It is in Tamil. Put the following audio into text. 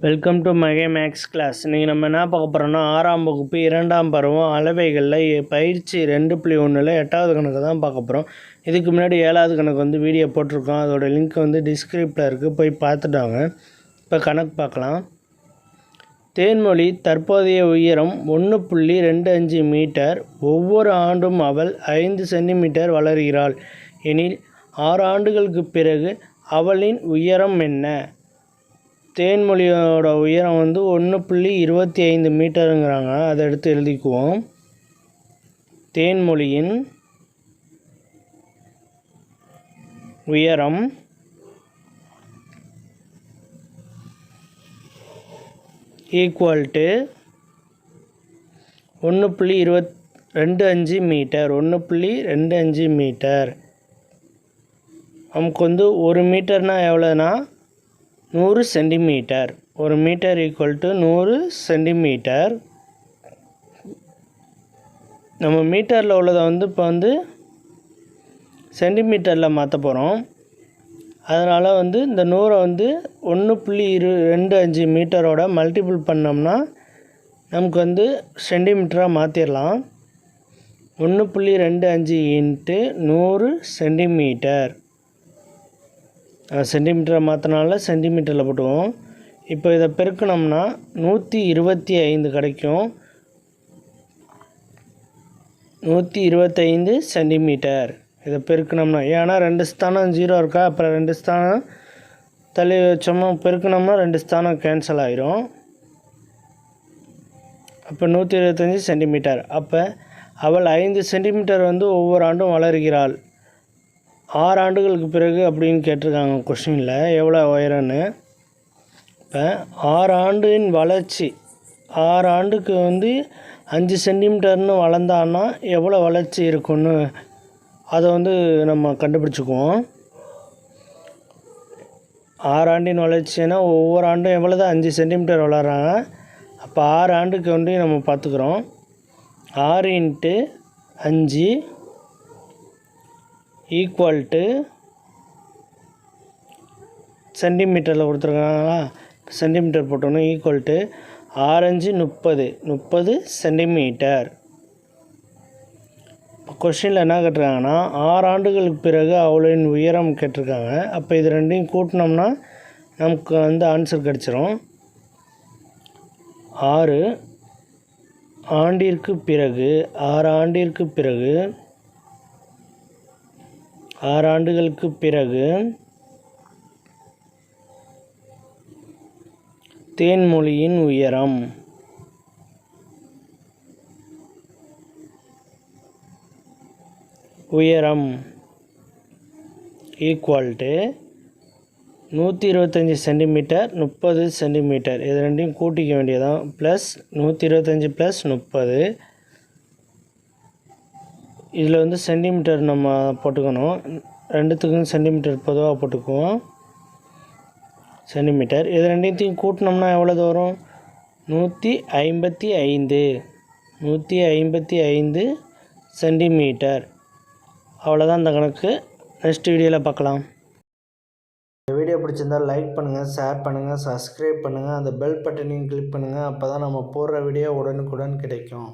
வெல்கம் டு மகே மேக்ஸ் கிளாஸ். இன்றைக்கி நம்ம என்ன பார்க்க போகிறோம்னா 6ஆம் வகுப்பு 2ஆம் பருவம் அளவைகளில் பயிற்சி 2.1ல் 8வது கணக்கு தான் பார்க்க போகிறோம். இதுக்கு முன்னாடி 7வது கணக்கு வந்து வீடியோ போட்டிருக்கோம். அதோட லிங்க் வந்து டிஸ்கிரிப்டில் இருக்குது, போய் பார்த்துட்டாங்க. இப்போ கணக்கு பார்க்கலாம். தேன்மொழி தற்போதைய உயரம் 1.25 மீட்டர். ஒவ்வொரு ஆண்டும் அவள் 5 சென்டிமீட்டர் வளர்கிறாள் எனில் 6 ஆண்டுகளுக்கு பிறகு அவளின் உயரம் என்ன? தேன்மொழியோட உயரம் வந்து 1.25 மீட்டருங்கிறாங்க. அதை எடுத்து எழுதிக்குவோம். தேன்மொழியின் உயரம் ஈக்குவல் டு 1.25 மீட்டர். 1.25 மீட்டர். நமக்கு வந்து 1 மீட்டர்னால் எவ்வளோனா 100 centimetre. 1 metre equal to 100 centimetre. நம்ம மீட்டரில் உள்ளதை வந்து இப்போ வந்து சென்டிமீட்டரில் மாற்ற போகிறோம். அதனால் வந்து இந்த 100 வந்து 1.25 மீட்டரோட மல்டிபிள் பண்ணோம்னா நமக்கு வந்து சென்டிமீட்டராக மாற்றிடலாம். 1.25 இன்ட்டு 100 சென்டிமீட்டர். சென்டிமீட்டரை மாற்றினால சென்டிமீட்டரில் போட்டுவோம். இப்போ இதை பெருக்கினோம்னா 125 கிடைக்கும். 125 சென்டிமீட்டர். இதை பெருக்கினோம்னா, ஏன்னா 2 ஸ்தானம் 0 இருக்கா, அப்புறம் 2 ஸ்தானம் தள்ளி வச்சோம்னா பெருக்கினோம்னா 2 ஸ்தானம் கேன்சல் ஆகிரும். அப்போ 125 சென்டிமீட்டர். அப்போ அவள் 5 சென்டிமீட்டர் வந்து ஒவ்வொரு ஆண்டும் வளர்கிறாள். 6 ஆண்டுகளுக்கு பிறகு அப்படின்னு கேட்டிருக்காங்க கொஸ்டினில், எவ்வளோ உயரம்னு. இப்போ 6 ஆண்டின் வளர்ச்சி, 6 ஆண்டுக்கு வந்து 5 சென்டிமீட்டர்னு வளர்ந்தான்னா எவ்வளோ வளர்ச்சி இருக்குன்னு அதை வந்து நம்ம கண்டுபிடிச்சிக்குவோம். 6 ஆண்டின் வளர்ச்சின்னா ஒவ்வொரு ஆண்டும் எவ்வளோ தான் 5 சென்டிமீட்டர் வளர்கிறாங்க. அப்போ 6 ஆண்டுக்கு வந்து நம்ம பார்த்துக்குறோம். 6 இன்ட்டு 5 ஈக்குவல் டு சென்டிமீட்டரில் கொடுத்துருக்காங்களா, சென்டிமீட்டர் போட்டோன்னா ஈக்குவல் டு 6×5 30 சென்டிமீட்டர். இப்போ கொஸ்டினில் என்ன கேட்டிருக்காங்கன்னா 6 ஆண்டுகளுக்கு பிறகு அவளின் உயரம் கேட்டிருக்காங்க. அப்போ இது ரெண்டையும் கூட்டினோம்னா நமக்கு வந்து ஆன்சர் கிடச்சிரும். 6 ஆண்டிற்கு பிறகு 6 ஆண்டிற்கு பிறகு 6 ஆண்டுகளுக்கு பிறகு தேன்மொழியின் உயரம் ஈக்குவல் டு 125 சென்டிமீட்டர் 30 சென்டிமீட்டர். இது ரெண்டையும் கூட்டிக்க வேண்டியதான். Plus 125 plus 30. இதில் வந்து சென்டிமீட்டர் நம்ம போட்டுக்கணும். ரெண்டுத்துக்கும் சென்டிமீட்டர் பொதுவாக போட்டுக்குவோம். சென்டிமீட்டர். இது ரெண்டையும் கூட்டினோம்னா எவ்வளோ வரும்? 155 சென்டிமீட்டர். அவ்வளோதான் இந்த கணக்கு. நெக்ஸ்ட் வீடியோவில் பார்க்கலாம். இந்த வீடியோ பிடிச்சிருந்தால் லைக் பண்ணுங்கள், ஷேர் பண்ணுங்கள், சப்ஸ்கிரைப் பண்ணுங்கள், அந்த பெல் பட்டனையும் கிளிக் பண்ணுங்கள். அப்போ தான் நம்ம போடுற வீடியோ உடனுக்குடன் கிடைக்கும்.